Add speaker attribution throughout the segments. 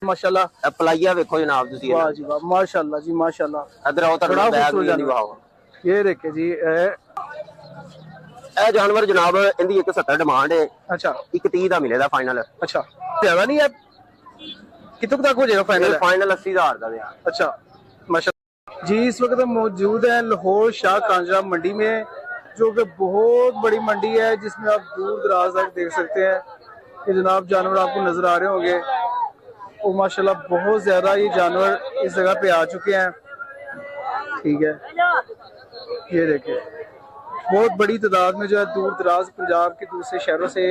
Speaker 1: माशाल्लाह
Speaker 2: पलाइया वेखो जनाब तुसी
Speaker 1: वाह जी वाह माशाल्लाह जी माशाल्लाह
Speaker 2: इधर आओ
Speaker 1: बड़ा
Speaker 2: बैग
Speaker 1: खूबसूरत
Speaker 2: भी
Speaker 1: जानवर
Speaker 2: दिखाओ।
Speaker 1: ये देखे जी
Speaker 2: ਇਹ ਜਾਨਵਰ ਜਨਾਬ ਇਹਦੀ 170 ਡਿਮਾਂਡ ਹੈ।
Speaker 1: अच्छा
Speaker 2: 130 ਦਾ ਮਿਲੇਗਾ फाइनल।
Speaker 1: अच्छा ज्यादा नहीं है कितने तक हो जाएगा फाइनल
Speaker 2: फाइनल 80,000 का दिया।
Speaker 1: अच्छा माशाल्लाह जी इस वक्त हम मौजूद है लाहौर शाह कांजरा मंडी में जो कि बहुत बड़ी मंडी है जिसमें आप दूर दराज तक देख सकते हैं कि जनाब जानवर आपको नजर आ रहे होंगे और माशाल्लाह बहुत ज्यादा ये जानवर इस जगह पे आ चुके हैं। ठीक है ये देखिए बहुत बड़ी तादाद में जो है दूर दराज पंजाब के दूसरे शहरों से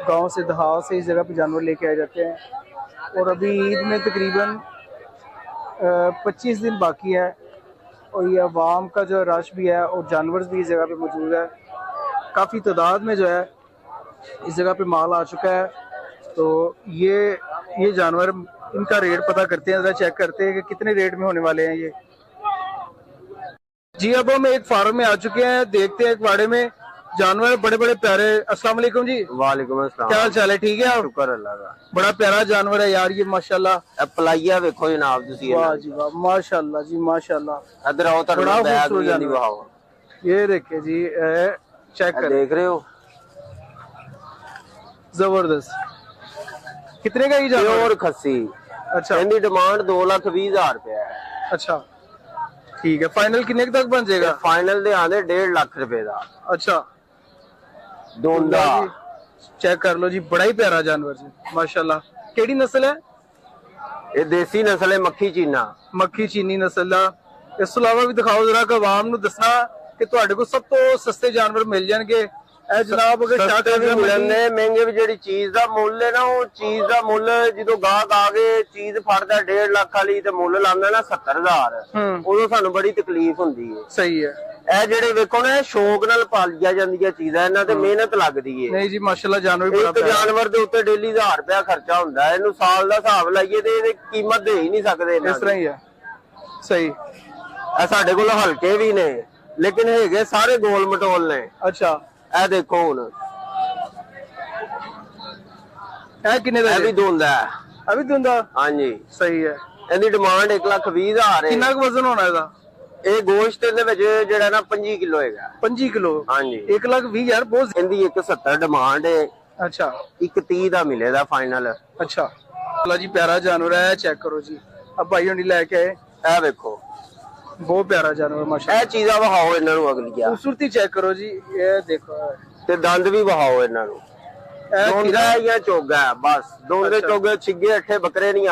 Speaker 1: गांव से दहात से इस जगह पे जानवर लेके आए जाते हैं और अभी ईद में तकरीबन 25 दिन बाकी है और ये अवाम का जो रश भी है और जानवर भी इस जगह पे मौजूद है। काफ़ी तादाद में जो है इस जगह पे माल आ चुका है। तो ये जानवर इनका रेट पता करते हैं, ज़रा चेक करते हैं कि कितने रेट में होने वाले हैं ये। जी अब हम एक फार्म में आ चुके हैं, देखते हैं एक वाड़े में जानवर बड़े बड़े प्यारे। अस्सलाम वालेकुम जी।
Speaker 2: वालेकुम अस्सलाम।
Speaker 1: क्या हाल चाल है? ठीक है आप?
Speaker 2: शुक्र अल्लाह का।
Speaker 1: बड़ा प्यारा जानवर है यार ये माशाल्लाह।
Speaker 2: पलाइया वेखो जनाब तुसी
Speaker 1: वाह जी वाह माशाल्लाह जी माशाल्लाह।
Speaker 2: इधर आओ
Speaker 1: बड़ा
Speaker 2: बैग
Speaker 1: खूबसूरत
Speaker 2: भी दिखाओ।
Speaker 1: ये देखे जी चेक कर
Speaker 2: देख रहे हो
Speaker 1: जबरदस्त। कितने का ये जानवर?
Speaker 2: प्योर खस्सी।
Speaker 1: अच्छा
Speaker 2: इनकी डिमांड 2,20,000 रुपया है।
Speaker 1: अच्छा ठीक है फाइनल कितने तक बन जाएगा?
Speaker 2: फाइनल दे आंदे 1.5 लाख रुपए का।
Speaker 1: अच्छा
Speaker 2: दोंदा
Speaker 1: चेक कर लो जी बड़ा ही प्यारा जानवर जी माशाल्लाह। केड़ी नस्ल है?
Speaker 2: ये देसी नस्ल है मक्खी चीना।
Speaker 1: मक्खी चीनी नस्ल दा। इस तो अलावा भी दिखाओ जरा कि आवाम नूं दसना कि तुहाडे कोल सब तो सस्ते जानवर मिल जाएंगे। ए जनाब अगर
Speaker 2: सस्ते भी मिलने महंगे भी ਜਿਹੜੀ ਚੀਜ਼ ਦਾ ਮੁੱਲ ਹੈ ਨਾ ਉਹ ਚੀਜ਼ ਦਾ ਮੁੱਲ ਜਦੋਂ ਗਾਹਕ ਆ ਕੇ ਚੀਜ਼ ਫੜਦਾ 1.5 ਲੱਖ ਵਾਲੀ ਤੇ ਮੁੱਲ ਲਾਉਂਦਾ ਨਾ 70,000 ਉਦੋਂ ਸਾਨੂੰ ਬੜੀ ਤਕਲੀਫ ਹੁੰਦੀ ਹੈ।
Speaker 1: ਸਹੀ ਹੈ।
Speaker 2: ਇਹ ਜਿਹੜੇ ਵੇਖੋ ਨਾ ਸ਼ੌਕ ਨਾਲ ਪਾਲੀਆਂ ਜਾਂਦੀਆਂ ਚੀਜ਼ਾਂ ਇਹਨਾਂ ਤੇ ਮਿਹਨਤ ਲੱਗਦੀ ਹੈ।
Speaker 1: ਨਹੀਂ ਜੀ ਮਾਸ਼ਾਅੱਲਾ जानवर बड़ा
Speaker 2: ਇੱਕ ਜਾਨਵਰ ਦੇ ਉੱਤੇ ਡੇਲੀ 1000 ਰੁਪਇਆ ਖਰਚਾ ਹੁੰਦਾ ਹੈ। ਇਹਨੂੰ ਸਾਲ ਦਾ ਹਿਸਾਬ ਲਾਈਏ ਤੇ ਇਹਦੀ ਕੀਮਤ ਦੇ ਹੀ ਨਹੀਂ ਸਕਦੇ।
Speaker 1: ਇਸ ਤਰ੍ਹਾਂ ਹੀ ਹੈ ਸਹੀ।
Speaker 2: ਇਹ ਸਾਡੇ ਕੋਲ ਹਲਕੇ ਵੀ ਨੇ ਲੇਕਿਨ ਹੈਗੇ ਸਾਰੇ ਗੋਲ ਮਟੋਲ ਨੇ।
Speaker 1: ਅੱਛਾ
Speaker 2: ਇਹ ਦੇਖੋ ਹੁਣ
Speaker 1: ਇਹ ਕਿੰਨੇ ਦਾ?
Speaker 2: ਇਹ ਵੀ ਦੋਂਦਾ ਹੈ।
Speaker 1: ਇਹ ਵੀ ਦੋਂਦਾ?
Speaker 2: ਹਾਂਜੀ
Speaker 1: ਸਹੀ ਹੈ।
Speaker 2: ਇਹਦੀ ਡਿਮਾਂਡ 1,20,000 ਹੈ।
Speaker 1: ਕਿੰਨਾ ਕੁ ਵਜ਼ਨ ਹੋਣਾ ਇਹਦਾ?
Speaker 2: ਇਹ ਗੋਸ਼ਤ ਦੇ ਵਿੱਚ ਜਿਹੜਾ ਨਾ 25 ਕਿਲੋ ਹੈਗਾ।
Speaker 1: 25 ਕਿਲੋ?
Speaker 2: ਹਾਂਜੀ
Speaker 1: 1,20,000 ਬਹੁਤ।
Speaker 2: ਇਹਦੀ 170 ਡਿਮਾਂਡ ਹੈ।
Speaker 1: अच्छा
Speaker 2: 130 ਦਾ ਮਿਲੇਗਾ ਫਾਈਨਲ।
Speaker 1: अच्छा अल्लाह जी प्यारा जानवर है चेक करो जी। अब भाई होनी लेके आए
Speaker 2: ਇਹ ਵੇਖੋ
Speaker 1: बहुत प्यारा जानवर माशाल्लाह।
Speaker 2: ਇਹ ਚੀਜ਼ਾਂ ਵਹਾਓ ਇਹਨਾਂ ਨੂੰ ਅਗਲੀਆਂ।
Speaker 1: खूबसूरती चेक करो जी ये देखो
Speaker 2: ਤੇ ਦੰਦ ਵੀ ਵਹਾਓ ਇਹਨਾਂ ਨੂੰ। ਦੋਂਦਾ ਜਾਂ ਚੋਗਾ ਬਸ ਦੋਂਦੇ ਚੋਗੇ ਛਿੱਗੇ ਅੱਠੇ ਬੱਕਰੇ ਨਹੀਂ।